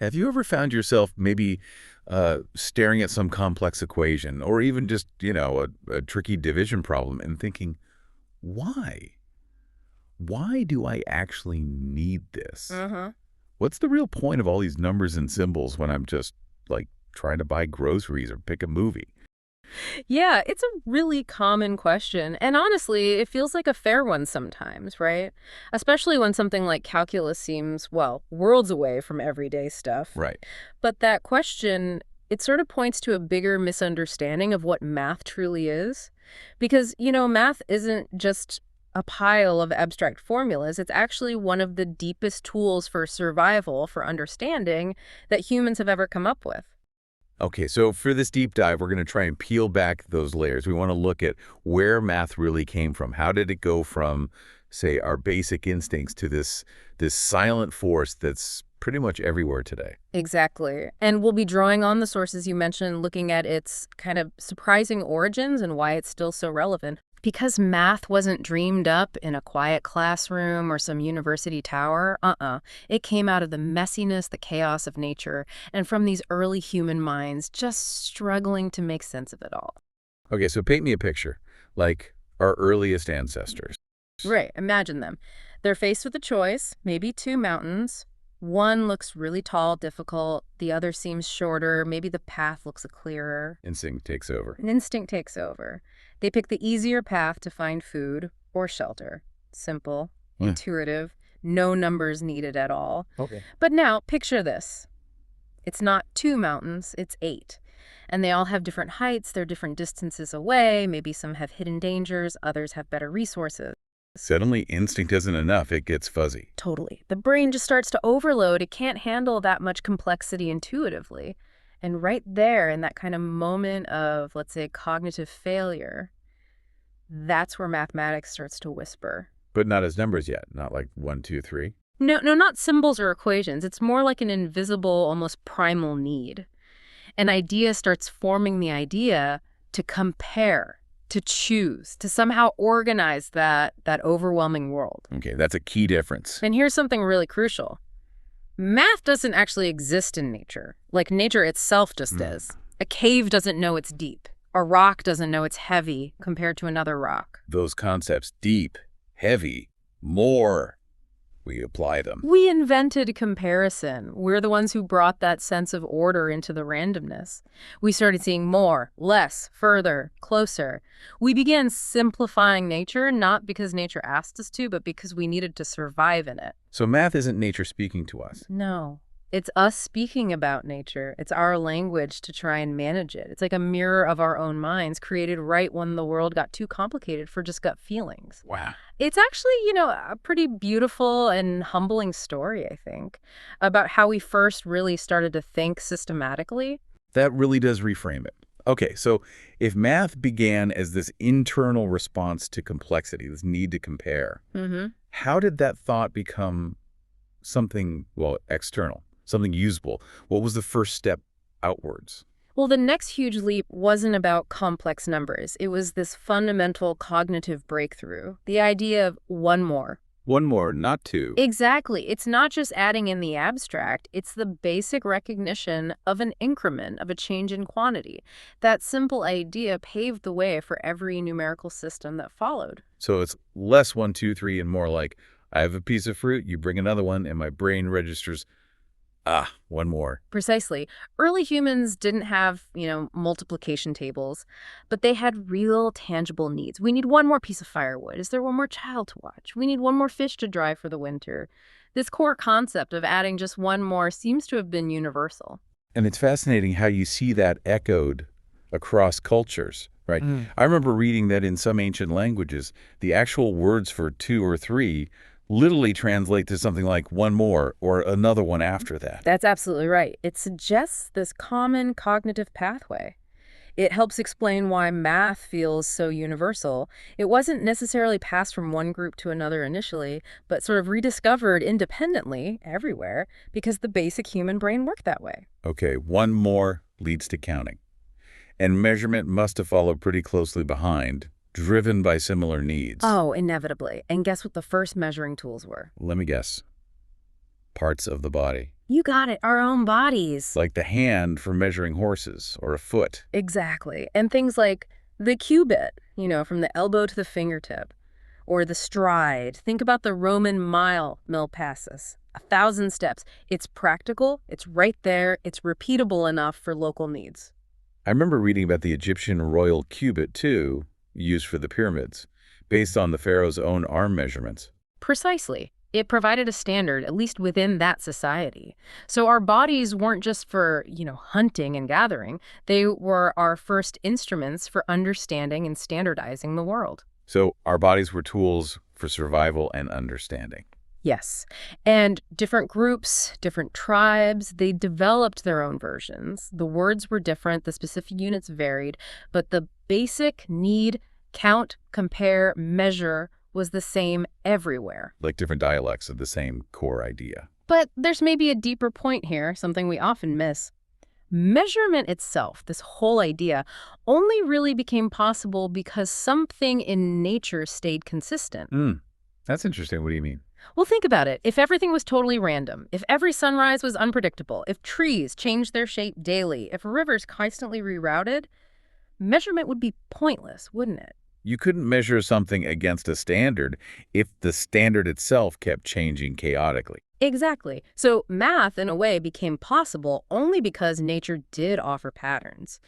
Have you ever found yourself maybe staring at some complex equation or even just, a tricky division problem and thinking, why? Why do I actually need this? Uh-huh. What's the real point of all these numbers and symbols when I'm just, like, trying to buy groceries or pick a movie? Yeah, it's a really common question. And honestly, it feels like a fair one sometimes, right? Especially when something like calculus seems, well, worlds away from everyday stuff. Right. But that question, it sort of points to a bigger misunderstanding of what math truly is. Because, math isn't just a pile of abstract formulas. It's actually one of the deepest tools for survival, for understanding, that humans have ever come up with. Okay, so for this deep dive, we're going to try and peel back those layers. We want to look at where math really came from. How did it go from, say, our basic instincts to this silent force that's pretty much everywhere today? Exactly. And we'll be drawing on the sources you mentioned, looking at its kind of surprising origins and why it's still so relevant. Because math wasn't dreamed up in a quiet classroom or some university tower, It came out of the messiness, the chaos of nature, and from these early human minds just struggling to make sense of it all. Okay, so paint me a picture, like our earliest ancestors. Right, imagine them. They're faced with a choice, maybe two mountains. One looks really tall, difficult. The other seems shorter. Maybe the path looks clearer. Instinct takes over. An instinct takes over. They pick the easier path to find food or shelter. Simple, Yeah. intuitive, no numbers needed at all. Okay. But now, picture this. It's not two mountains, it's eight. And they all have different heights, they're different distances away. Maybe some have hidden dangers, others have better resources. Suddenly, instinct isn't enough. It gets fuzzy. Totally. The brain just starts to overload. It can't handle that much complexity intuitively. And right there, in that kind of moment of, let's say, cognitive failure, that's where mathematics starts to whisper. But not as numbers yet. Not like 1, 2, 3. No, not symbols or equations. It's more like an invisible, almost primal need. An idea starts forming the idea to compare, to choose, to somehow organize that overwhelming world. Okay, that's a key difference. And here's something really crucial. Math doesn't actually exist in nature, like nature itself just is. A cave doesn't know it's deep. A rock doesn't know it's heavy compared to another rock. Those concepts, deep, heavy, more, we apply them. We invented comparison. We're the ones who brought that sense of order into the randomness. We started seeing more, less, further, closer. We began simplifying nature, not because nature asked us to, but because we needed to survive in it. So math isn't nature speaking to us. No. It's us speaking about nature. It's our language to try and manage it. It's like a mirror of our own minds created right when the world got too complicated for just gut feelings. Wow. It's actually, a pretty beautiful and humbling story, I think, about how we first really started to think systematically. That really does reframe it. Okay, so if math began as this internal response to complexity, this need to compare, how did that thought become something, well, external, something usable? What was the first step outwards? Well, the next huge leap wasn't about complex numbers. It was this fundamental cognitive breakthrough, the idea of one more. One more, not two. Exactly. It's not just adding in the abstract. It's the basic recognition of an increment, of a change in quantity. That simple idea paved the way for every numerical system that followed. So it's less 1, 2, 3, and more like, I have a piece of fruit, you bring another one, and my brain registers, one more. Precisely. Early humans didn't have, multiplication tables, but they had real, tangible needs. We need one more piece of firewood. Is there one more child to watch? We need one more fish to dry for the winter. This core concept of adding just one more seems to have been universal. And it's fascinating how you see that echoed across cultures, right? I remember reading that in some ancient languages, the actual words for 2 or 3 literally translate to something like one more or another one after that. That's absolutely right. It suggests this common cognitive pathway. It helps explain why math feels so universal. It wasn't necessarily passed from one group to another initially, but sort of rediscovered independently everywhere because the basic human brain worked that way. Okay, one more leads to counting. And measurement must have followed pretty closely behind, driven by similar needs. Oh, inevitably. And guess what the first measuring tools were? Let me guess. Parts of the body. You got it, our own bodies. Like the hand for measuring horses, or a foot. Exactly. And things like the cubit, from the elbow to the fingertip, or the stride. Think about the Roman mile, mil passus, 1,000 steps. It's practical, it's right there, it's repeatable enough for local needs. I remember reading about the Egyptian royal cubit, too, used for the pyramids, based on the pharaoh's own arm measurements. Precisely. It provided a standard, at least within that society. So our bodies weren't just for, hunting and gathering. They were our first instruments for understanding and standardizing the world. So our bodies were tools for survival and understanding. Yes. And different groups, different tribes, they developed their own versions. The words were different, the specific units varied, but the basic need, count, compare, measure was the same everywhere. Like different dialects of the same core idea. But there's maybe a deeper point here, something we often miss. Measurement itself, this whole idea, only really became possible because something in nature stayed consistent. That's interesting. What do you mean? Well, think about it. If everything was totally random, if every sunrise was unpredictable, if trees changed their shape daily, if rivers constantly rerouted, measurement would be pointless, wouldn't it? You couldn't measure something against a standard if the standard itself kept changing chaotically. Exactly. So math, in a way, became possible only because nature did offer patterns.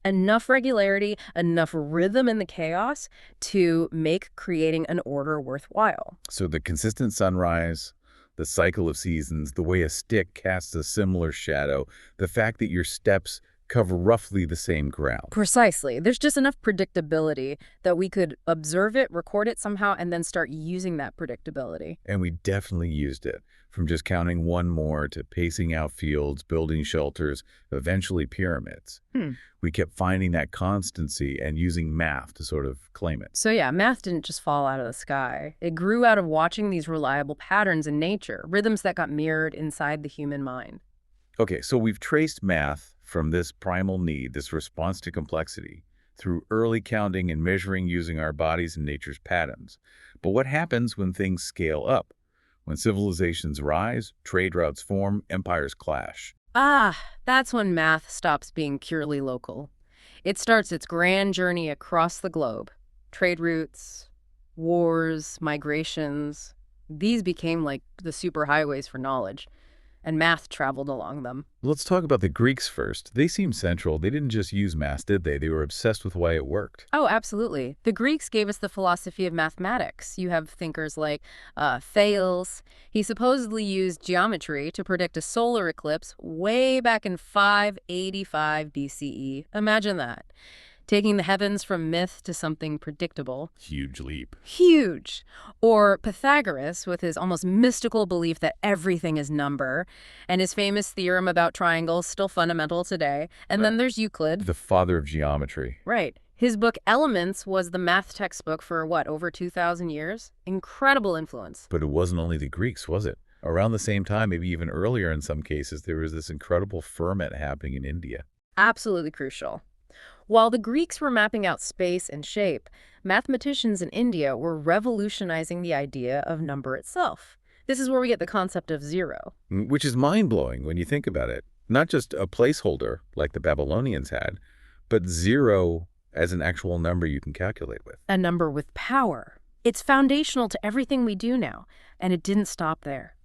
Enough regularity, enough rhythm in the chaos to make creating an order worthwhile. So the consistent sunrise, the cycle of seasons, the way a stick casts a similar shadow, the fact that your steps cover roughly the same ground. Precisely. There's just enough predictability that we could observe it, record it somehow, and then start using that predictability. And we definitely used it, from just counting one more to pacing out fields, building shelters, eventually pyramids. We kept finding that constancy and using math to sort of claim it. So yeah, math didn't just fall out of the sky. It grew out of watching these reliable patterns in nature, rhythms that got mirrored inside the human mind. Okay, so we've traced math from this primal need, this response to complexity, through early counting and measuring using our bodies and nature's patterns. But what happens when things scale up? When civilizations rise, trade routes form, empires clash. That's when math stops being purely local. It starts its grand journey across the globe. Trade routes, wars, migrations, these became like the superhighways for knowledge, and math traveled along them. Let's talk about the Greeks first. They seem central. They didn't just use math, did they? They were obsessed with why it worked. Oh, absolutely. The Greeks gave us the philosophy of mathematics. You have thinkers like Thales. He supposedly used geometry to predict a solar eclipse way back in 585 BCE. Imagine that. Taking the heavens from myth to something predictable. Huge leap. Huge. Or Pythagoras with his almost mystical belief that everything is number, and his famous theorem about triangles, still fundamental today. And then there's Euclid. The father of geometry. Right. His book Elements was the math textbook for, over 2,000 years? Incredible influence. But it wasn't only the Greeks, was it? Around the same time, maybe even earlier in some cases, there was this incredible ferment happening in India. Absolutely crucial. While the Greeks were mapping out space and shape, mathematicians in India were revolutionizing the idea of number itself. This is where we get the concept of zero. Which is mind-blowing when you think about it. Not just a placeholder like the Babylonians had, but zero as an actual number you can calculate with. A number with power. It's foundational to everything we do now, and it didn't stop there.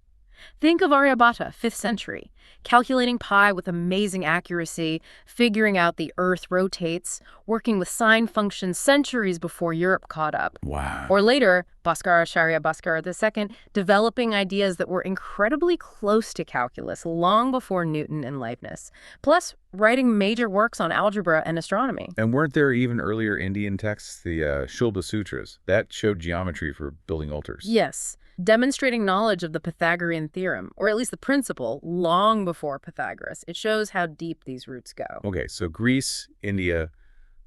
Think of Aryabhata, 5th century, calculating pi with amazing accuracy, figuring out the Earth rotates, working with sine functions centuries before Europe caught up. Wow. Or later, Bhaskara II, developing ideas that were incredibly close to calculus long before Newton and Leibniz, plus writing major works on algebra and astronomy. And weren't there even earlier Indian texts, the Shulba Sutras, that showed geometry for building altars? Yes. Demonstrating knowledge of the Pythagorean theorem, or at least the principle, long before Pythagoras. It shows how deep these roots go. Okay, so Greece, India,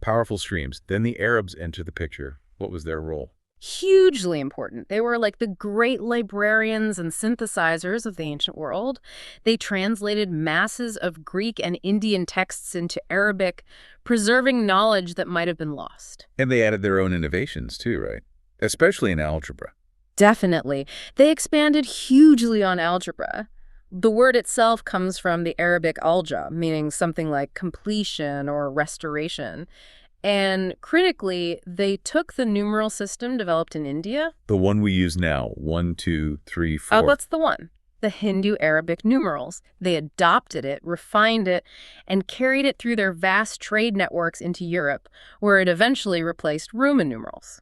powerful streams. Then the Arabs enter the picture. What was their role? Hugely important. They were like the great librarians and synthesizers of the ancient world. They translated masses of Greek and Indian texts into Arabic, preserving knowledge that might have been lost. And they added their own innovations too, right? Especially in algebra. Definitely. They expanded hugely on algebra. The word itself comes from the Arabic alja, meaning something like completion or restoration. And critically, they took the numeral system developed in India. The one we use now, 1, 2, 3, 4. That's the one. The Hindu-Arabic numerals. They adopted it, refined it, and carried it through their vast trade networks into Europe, where it eventually replaced Roman numerals.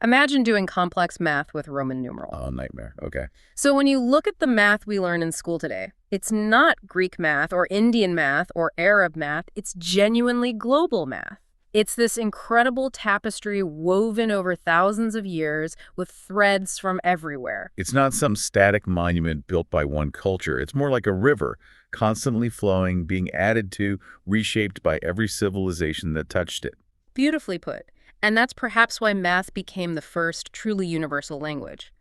Imagine doing complex math with Roman numerals. Oh, nightmare. Okay. So when you look at the math we learn in school today, it's not Greek math or Indian math or Arab math. It's genuinely global math. It's this incredible tapestry woven over thousands of years with threads from everywhere. It's not some static monument built by one culture. It's more like a river, constantly flowing, being added to, reshaped by every civilization that touched it. Beautifully put. And that's perhaps why math became the first truly universal language.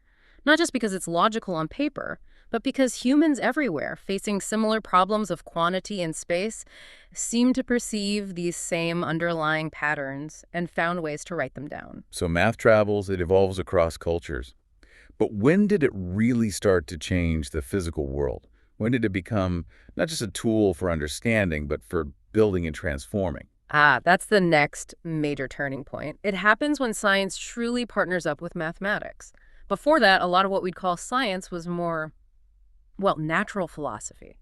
Not just because it's logical on paper, but because humans everywhere, facing similar problems of quantity and space, seem to perceive these same underlying patterns and found ways to write them down. So math travels, it evolves across cultures. But when did it really start to change the physical world? When did it become not just a tool for understanding, but for building and transforming? That's the next major turning point. It happens when science truly partners up with mathematics. Before that, a lot of what we'd call science was more, well, natural philosophy.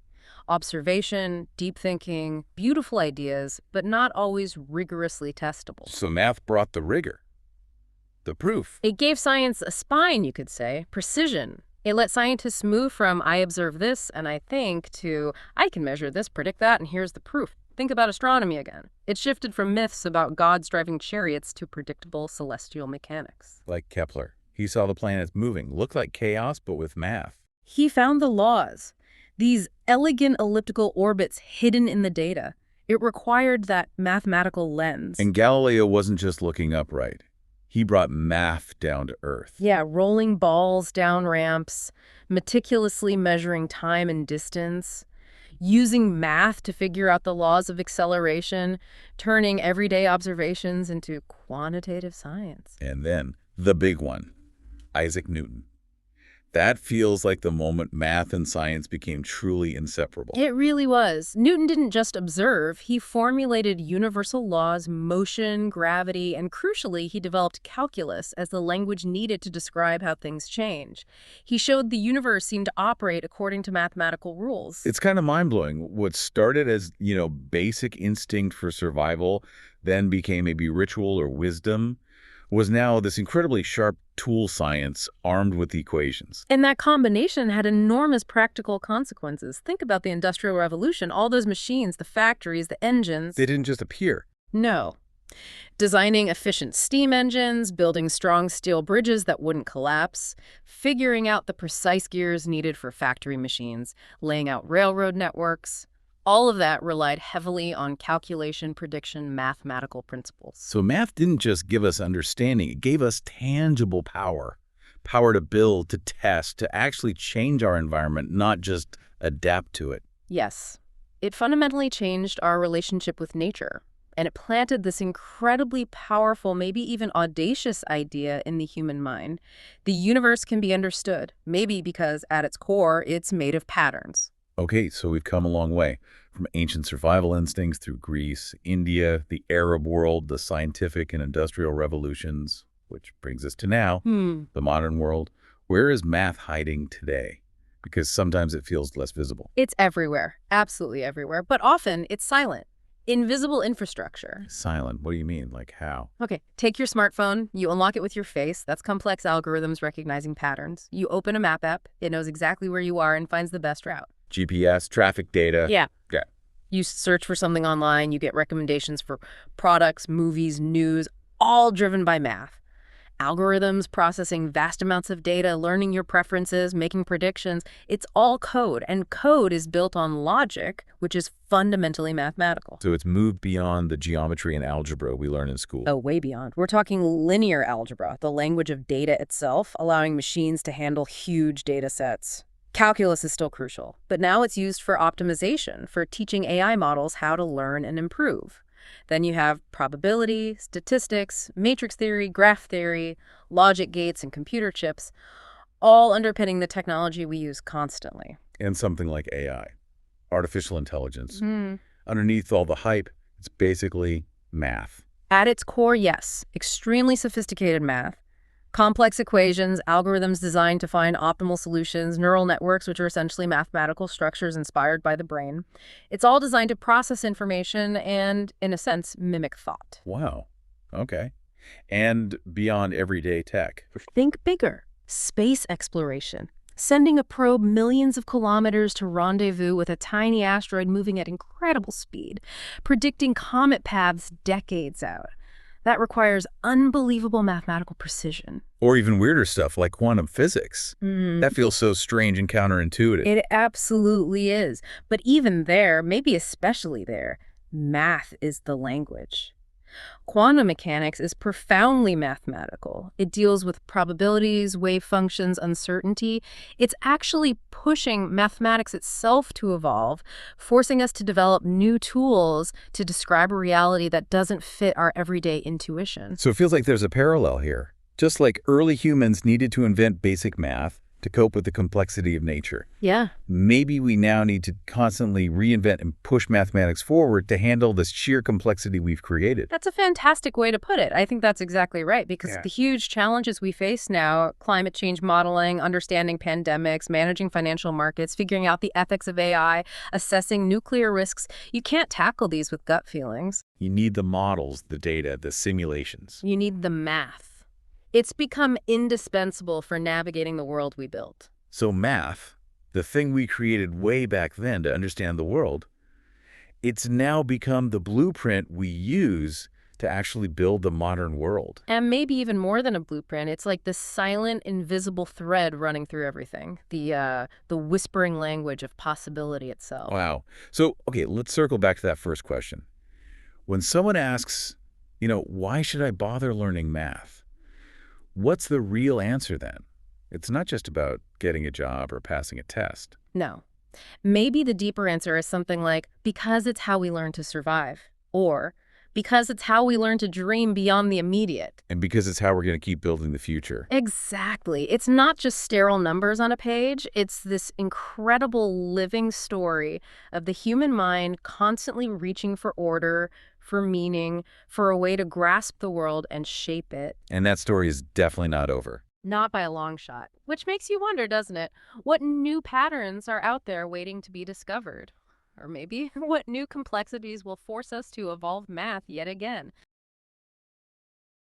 Observation, deep thinking, beautiful ideas, but not always rigorously testable. So math brought the rigor, the proof. It gave science a spine, you could say, precision. It let scientists move from I observe this and I think to I can measure this, predict that, and here's the proof. Think about astronomy again. It shifted from myths about gods driving chariots to predictable celestial mechanics. Like Kepler. He saw the planets moving. Looked like chaos, but with math. He found the laws, these elegant elliptical orbits hidden in the data. It required that mathematical lens. And Galileo wasn't just looking upright. He brought math down to earth. Yeah, rolling balls down ramps, meticulously measuring time and distance, using math to figure out the laws of acceleration, turning everyday observations into quantitative science. And then, the big one, Isaac Newton. That feels like the moment math and science became truly inseparable. It really was. Newton didn't just observe, he formulated universal laws, motion, gravity, and crucially, he developed calculus as the language needed to describe how things change. He showed the universe seemed to operate according to mathematical rules. It's kind of mind-blowing. What started as, basic instinct for survival, then became maybe ritual or wisdom, was now this incredibly sharp tool science armed with equations. And that combination had enormous practical consequences. Think about the Industrial Revolution, all those machines, the factories, the engines. They didn't just appear. No. Designing efficient steam engines, building strong steel bridges that wouldn't collapse, figuring out the precise gears needed for factory machines, laying out railroad networks. All of that relied heavily on calculation, prediction, mathematical principles. So math didn't just give us understanding, it gave us tangible power. Power to build, to test, to actually change our environment, not just adapt to it. Yes. It fundamentally changed our relationship with nature. And it planted this incredibly powerful, maybe even audacious idea in the human mind. The universe can be understood, maybe because at its core, it's made of patterns. Okay, so we've come a long way. From ancient survival instincts through Greece, India, the Arab world, the scientific and industrial revolutions, which brings us to now, the modern world. Where is math hiding today? Because sometimes it feels less visible. It's everywhere, absolutely everywhere, but often it's silent. Invisible infrastructure. Silent? What do you mean? Like how? Okay, take your smartphone, you unlock it with your face. That's complex algorithms recognizing patterns. You open a map app, it knows exactly where you are and finds the best route. GPS, traffic data. Yeah. Yeah. You search for something online, you get recommendations for products, movies, news, all driven by math. Algorithms processing vast amounts of data, learning your preferences, making predictions. It's all code, and code is built on logic, which is fundamentally mathematical. So it's moved beyond the geometry and algebra we learn in school. Oh, way beyond. We're talking linear algebra, the language of data itself, allowing machines to handle huge data sets. Calculus is still crucial, but now it's used for optimization, for teaching AI models how to learn and improve. Then you have probability, statistics, matrix theory, graph theory, logic gates, and computer chips, all underpinning the technology we use constantly. And something like AI, artificial intelligence. Hmm. Underneath all the hype, it's basically math. At its core, yes, extremely sophisticated math. Complex equations, algorithms designed to find optimal solutions, neural networks, which are essentially mathematical structures inspired by the brain. It's all designed to process information and, in a sense, mimic thought. Wow. Okay. And beyond everyday tech. Think bigger. Space exploration. Sending a probe millions of kilometers to rendezvous with a tiny asteroid moving at incredible speed. Predicting comet paths decades out. That requires unbelievable mathematical precision. Or even weirder stuff like quantum physics. Mm, That feels so strange and counterintuitive. it absolutely is. But even there, maybe especially there, math is the language. Quantum mechanics is profoundly mathematical. It deals with probabilities, wave functions, uncertainty. It's actually pushing mathematics itself to evolve, forcing us to develop new tools to describe a reality that doesn't fit our everyday intuition. So it feels like there's a parallel here. Just like early humans needed to invent basic math to cope with the complexity of nature. Yeah. Maybe we now need to constantly reinvent and push mathematics forward to handle this sheer complexity we've created. That's a fantastic way to put it. I think that's exactly right, because Yeah. the huge challenges we face now, climate change modeling, understanding pandemics, managing financial markets, figuring out the ethics of AI, assessing nuclear risks, you can't tackle these with gut feelings. You need the models, the data, the simulations. You need the math. It's become indispensable for navigating the world we built. So math, the thing we created way back then to understand the world, it's now become the blueprint we use to actually build the modern world. And maybe even more than a blueprint, it's like this silent, invisible thread running through everything. The whispering language of possibility itself. Wow. So, okay, let's circle back to that first question. When someone asks, why should I bother learning math? What's the real answer then? It's not just about getting a job or passing a test. No. Maybe the deeper answer is something like, because it's how we learn to survive. Or, because it's how we learn to dream beyond the immediate. And because it's how we're going to keep building the future. Exactly. It's not just sterile numbers on a page. It's this incredible living story of the human mind constantly reaching for order, for meaning, for a way to grasp the world and shape it. And that story is definitely not over. Not by a long shot. Which makes you wonder, doesn't it? What new patterns are out there waiting to be discovered? Or maybe what new complexities will force us to evolve math yet again?